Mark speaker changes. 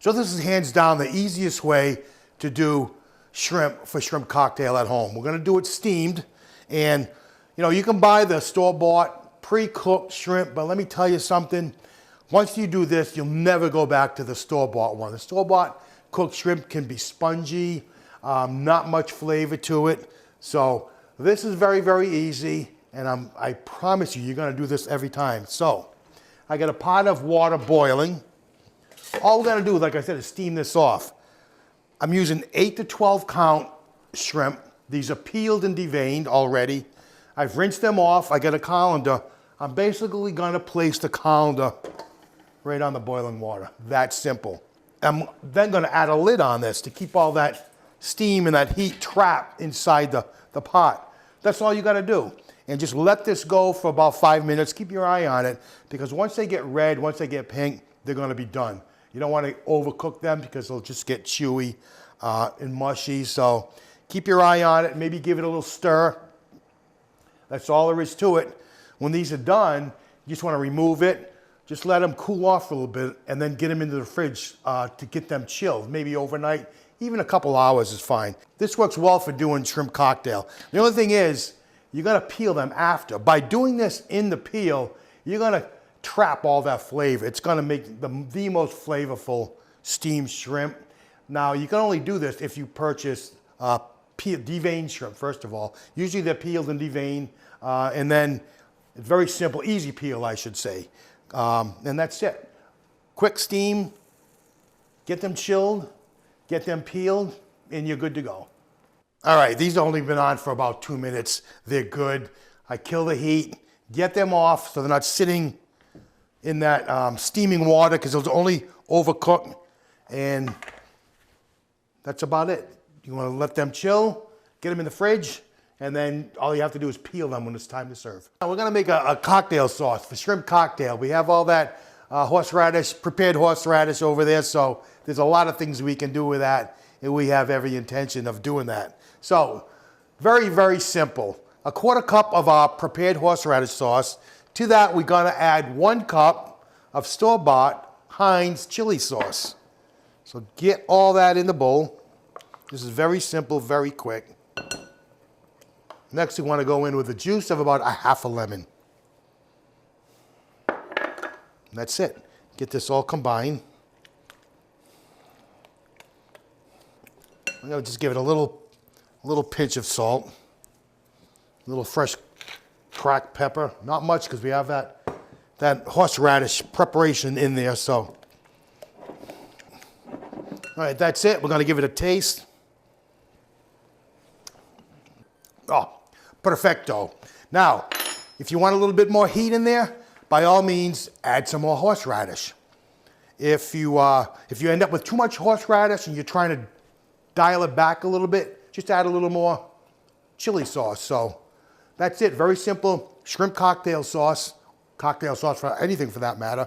Speaker 1: So this is hands down the easiest way to do shrimp for shrimp cocktail at home. We're gonna do it steamed, and you can buy the store-bought pre-cooked shrimp, but let me tell you something. Once you do this, you'll never go back to the store-bought one. The store-bought cooked shrimp can be spongy, not much flavor to it. So this is very, very easy, and I promise you, you're gonna do this every time. So I got a pot of water boiling. All we're gonna do, like I said, is steam this off. I'm using 8 to 12 count shrimp. These are peeled and deveined already. I've rinsed them off. I got a colander. I'm basically gonna place the colander right on the boiling water. That simple. I'm then gonna add a lid on this to keep all that steam and that heat trapped inside the pot. That's all you gotta do. And just let this go for about 5 minutes. Keep your eye on it, because once they get red, once they get pink, they're gonna be done. You don't wanna overcook them because they'll just get chewy and mushy. So keep your eye on it, maybe give it a little stir. That's all there is to it. When these are done, you just wanna remove it. Just let them cool off a little bit and then get them into the fridge to get them chilled, maybe overnight. Even a couple hours is fine. This works well for doing shrimp cocktail. The only thing is, you gotta peel them after. By doing this in the peel, you're gonna trap all that flavor. It's gonna make the most flavorful steamed shrimp. Now, you can only do this if you purchase deveined shrimp, first of all. Usually they're peeled and deveined, and then it's very simple, easy peel, I should say. And that's it. Quick steam, get them chilled, get them peeled, and you're good to go. All right, these have only been on for about 2 minutes. They're good. I kill the heat, get them off so they're not sitting in that steaming water, because they'll only overcook, and that's about it. You want to let them chill, get them in the fridge, and then all you have to do is peel them when it's time to serve. Now we're gonna make a cocktail sauce for shrimp cocktail. We have all that horseradish, prepared horseradish over there, so there's a lot of things we can do with that, and we have every intention of doing that. So, very, very simple. A 1/4 cup of our prepared horseradish sauce. To that, we're gonna add 1 cup of store-bought Heinz chili sauce. So get all that in the bowl. This is very simple, very quick. Next, we wanna go in with the juice of about 1/2 lemon. And that's it. Get this all combined. I'm gonna just give it a little pinch of salt, a little fresh cracked pepper. Not much, because we have that horseradish preparation in there. So, all right, that's it. We're gonna give it a taste. Oh, perfecto. Now, if you want a little bit more heat in there, by all means, add some more horseradish. If you end up with too much horseradish and you're trying to dial it back a little bit, just add a little more chili sauce. So that's it, very simple shrimp cocktail sauce for anything for that matter.